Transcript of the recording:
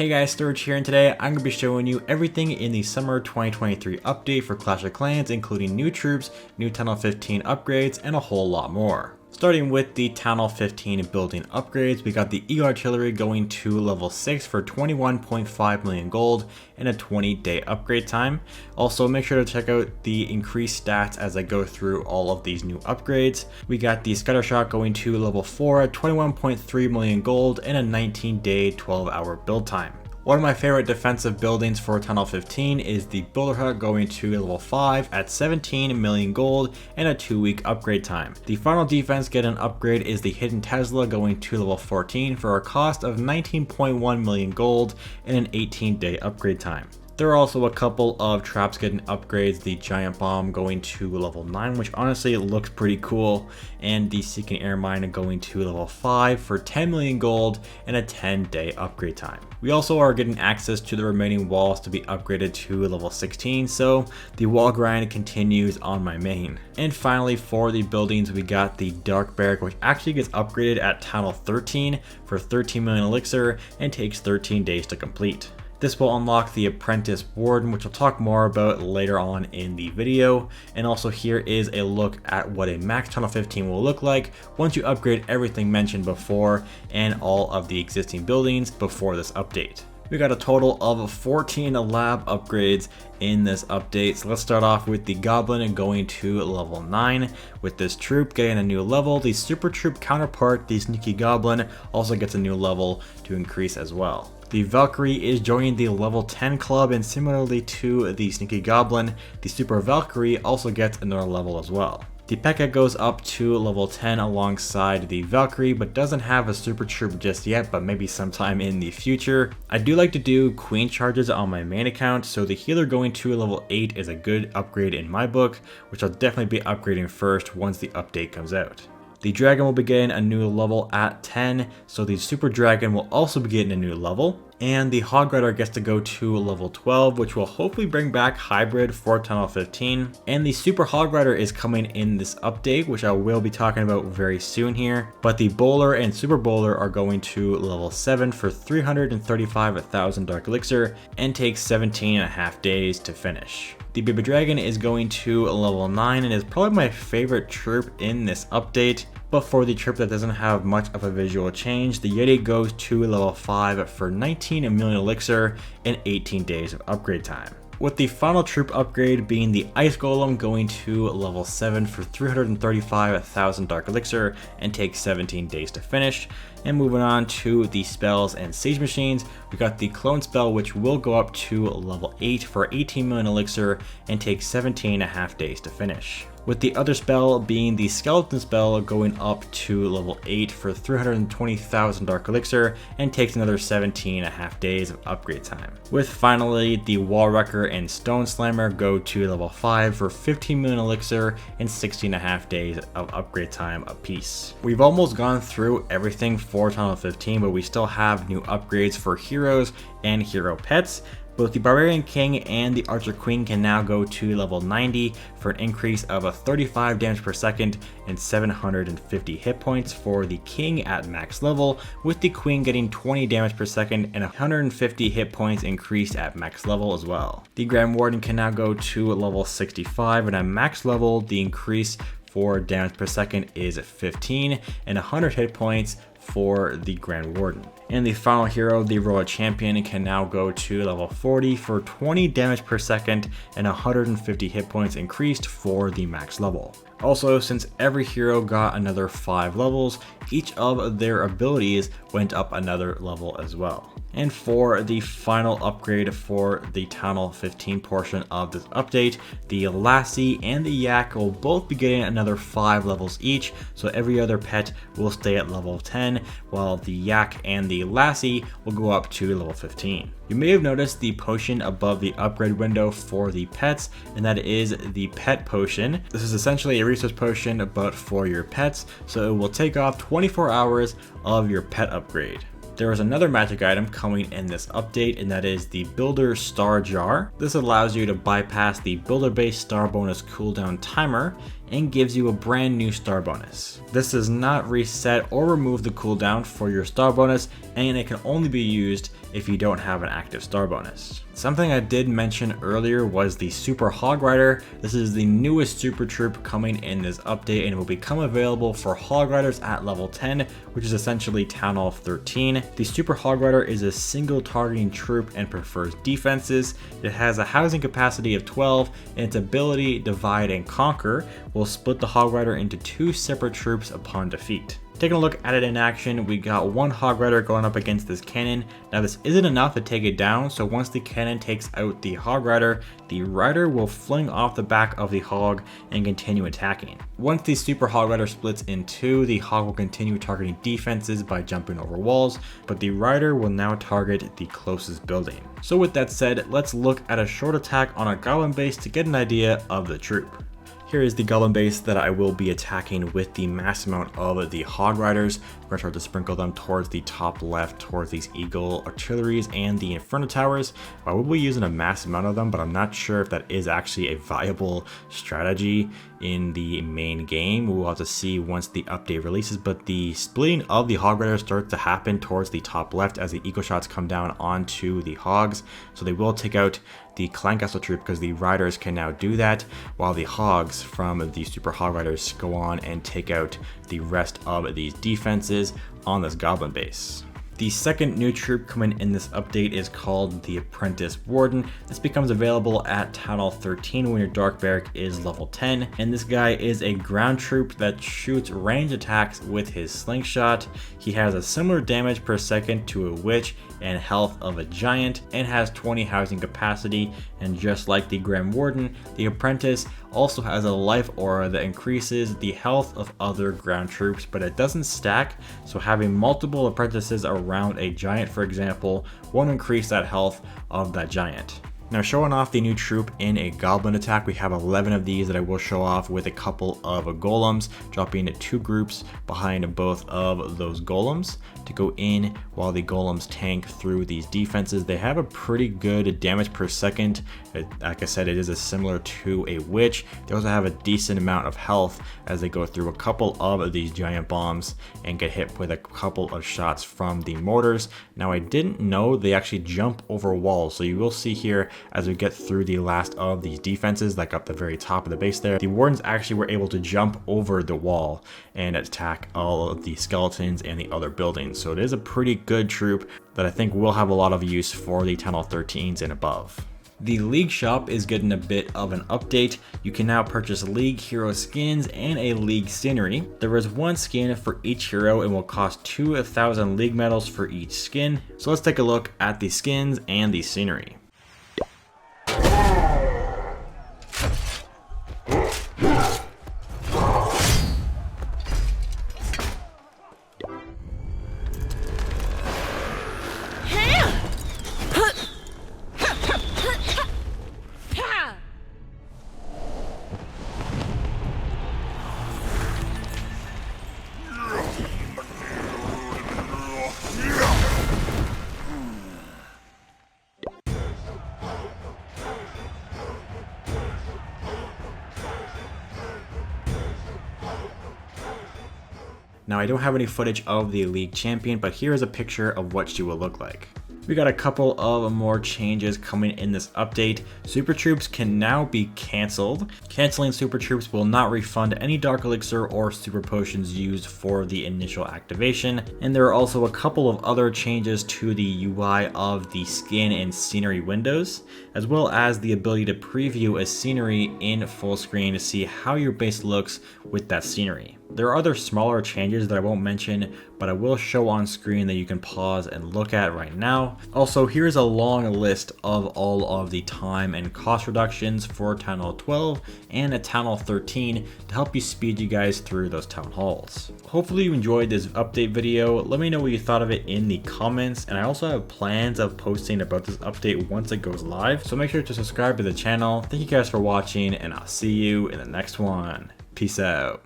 Hey guys, Sturge here, and today I'm going to be showing you everything in the summer 2023 update for Clash of Clans, including new troops, new Town Hall 15 upgrades, and a whole lot more. Starting with the Town Hall 15 building upgrades, we got the Eagle Artillery going to level 6 for 21.5 million gold and a 20-day upgrade time. Also, make sure to check out the increased stats as I go through all of these new upgrades. We got the Scattershot going to level 4 at 21.3 million gold and a 19-day 12-hour build time. One of my favorite defensive buildings for Town Hall 15 is the Builder Hut going to level 5 at 17 million gold and a 2-week upgrade time. The final defense get an upgrade is the Hidden Tesla going to level 14 for a cost of 19.1 million gold and an 18-day upgrade time. There are also a couple of traps getting upgrades, the Giant Bomb going to level 9, which honestly looks pretty cool, and the Seeking Air Mine going to level 5 for 10 million gold and a 10-day upgrade time. We also are getting access to the remaining walls to be upgraded to level 16, so the wall grind continues on my main. And finally, for the buildings, we got the Dark Barrack, which actually gets upgraded at Town Hall 13 for 13 million elixir and takes 13 days to complete. This will unlock the Apprentice Warden, which I'll talk more about later on in the video. And also here is a look at what a max Town Hall 15 will look like once you upgrade everything mentioned before and all of the existing buildings before this update. We got a total of 14 lab upgrades in this update. So let's start off with the Goblin going to level 9 with this troop getting a new level. The super troop counterpart, the Sneaky Goblin, also gets a new level to increase as well. The Valkyrie is joining the level 10 club, and similarly to the Sneaky Goblin, the Super Valkyrie also gets another level as well. The P.E.K.K.A goes up to level 10 alongside the Valkyrie, but doesn't have a super troop just yet, but maybe sometime in the future. I do like to do queen charges on my main account, so the healer going to level 8 is a good upgrade in my book, which I'll definitely be upgrading first once the update comes out. The Dragon will be getting a new level at 10, so the Super Dragon will also be getting a new level. And the Hog Rider gets to go to level 12, which will hopefully bring back Hybrid for Town Hall 15. And the Super Hog Rider is coming in this update, which I will be talking about very soon here. But the Bowler and Super Bowler are going to level 7 for 335,000 Dark Elixir and takes 17.5 days to finish. The Baby Dragon is going to level 9 and is probably my favorite troop in this update. But for the troop that doesn't have much of a visual change, the Yeti goes to level 5 for 19 million elixir and 18 days of upgrade time. With the final troop upgrade being the Ice Golem going to level 7 for 335,000 Dark Elixir and takes 17 days to finish. And moving on to the spells and Siege Machines, we got the Clone spell, which will go up to level 8 for 18 million elixir and takes 17.5 days to finish. With the other spell being the Skeleton spell going up to level 8 for 320,000 Dark Elixir and takes another 17.5 days of upgrade time. With finally the Wall Wrecker and Stone Slammer go to level 5 for 15 million elixir and 16.5 days of upgrade time apiece. We've almost gone through everything for Town Hall 15, but we still have new upgrades for heroes and hero pets. Both the Barbarian King and the Archer Queen can now go to level 90 for an increase of 35 damage per second and 750 hit points for the King at max level, with the Queen getting 20 damage per second and 150 hit points increased at max level as well. The Grand Warden can now go to level 65, and at max level the increase for damage per second is 15 and 100 hit points for the Grand Warden. And the final hero, the Royal Champion, can now go to level 40 for 20 damage per second and 150 hit points increased for the max level. Also, since every hero got another 5 levels, each of their abilities went up another level as well. And for the final upgrade for the Town Hall 15 portion of this update, the Lassie and the Yak will both be getting another 5 levels each, so every other pet will stay at level 10, while the Yak and the Lassie will go up to level 15. You may have noticed the potion above the upgrade window for the pets, and that is the Pet Potion. This is essentially a resource potion but for your pets, so it will take off 24 hours of your pet upgrade. There is another magic item coming in this update, and that is the Builder Star Jar. This allows you to bypass the builder-based star bonus cooldown timer and gives you a brand new star bonus. This does not reset or remove the cooldown for your star bonus, and it can only be used if you don't have an active star bonus. Something I did mention earlier was the Super Hog Rider. This is the newest super troop coming in this update, and it will become available for Hog Riders at level 10, which is essentially Town Hall 13. The Super Hog Rider is a single targeting troop and prefers defenses. It has a housing capacity of 12, and its ability Divide and Conquer will split the Hog Rider into 2 separate troops upon defeat. Taking a look at it in action, we got one Hog Rider going up against this cannon. Now this isn't enough to take it down, so once the cannon takes out the Hog Rider, the Rider will fling off the back of the Hog and continue attacking. Once the Super Hog Rider splits in 2, the Hog will continue targeting defenses by jumping over walls, but the Rider will now target the closest building. So with that said, let's look at a short attack on a Goblin base to get an idea of the troop. Here is the Goblin base that I will be attacking with the mass amount of the Hog Riders. We're going to start to sprinkle them towards the top left, towards these Eagle Artilleries and the Inferno Towers. I will be using a mass amount of them, but I'm not sure if that is actually a viable strategy in the main game. We'll have to see once the update releases, but the splitting of the Hog Riders starts to happen towards the top left as the Eagle shots come down onto the Hogs. So they will take out the Clan Castle troop because the Riders can now do that, while the Hogs from the Super Hog Riders go on and take out the rest of these defenses on this Goblin base. The second new troop coming in this update is called the Apprentice Warden. This becomes available at Town Hall 13 when your Dark Barrack is level 10, and this guy is a ground troop that shoots range attacks with his slingshot. He has a similar damage per second to a witch and health of a giant, and has 20 housing capacity, and just like the Grand Warden, the Apprentice also has a life aura that increases the health of other ground troops, but it doesn't stack, so having multiple apprentices around a giant, for example, won't increase that health of that giant. Now, showing off the new troop in a Goblin attack, we have 11 of these that I will show off with a couple of golems, dropping 2 groups behind both of those golems to go in while the golems tank through these defenses. They have a pretty good damage per second. Like I said, it is similar to a witch. They also have a decent amount of health as they go through a couple of these giant bombs and get hit with a couple of shots from the mortars. Now, I didn't know they actually jump over walls, so you will see here as we get through the last of these defenses, like up the very top of the base there, the Wardens actually were able to jump over the wall and attack all of the skeletons and the other buildings. So it is a pretty good troop that I think will have a lot of use for the Town Hall 13s and above. The League shop is getting a bit of an update. You can now purchase League hero skins and a League scenery. There is 1 skin for each hero and will cost 2,000 League medals for each skin. So let's take a look at the skins and the scenery. Now, I don't have any footage of the League champion, but here is a picture of what she will look like. We got a couple of more changes coming in this update. Super Troops can now be cancelled. Canceling Super Troops will not refund any Dark Elixir or Super Potions used for the initial activation. And there are also a couple of other changes to the UI of the skin and scenery windows, as well as the ability to preview a scenery in full screen to see how your base looks with that scenery. There are other smaller changes that I won't mention, but I will show on screen that you can pause and look at right now. Also, here's a long list of all of the time and cost reductions for Town Hall 12 and Town Hall 13 to help you speed you guys through those town halls. Hopefully you enjoyed this update video. Let me know what you thought of it in the comments, and I also have plans of posting about this update once it goes live, so make sure to subscribe to the channel. Thank you guys for watching, and I'll see you in the next one. Peace out.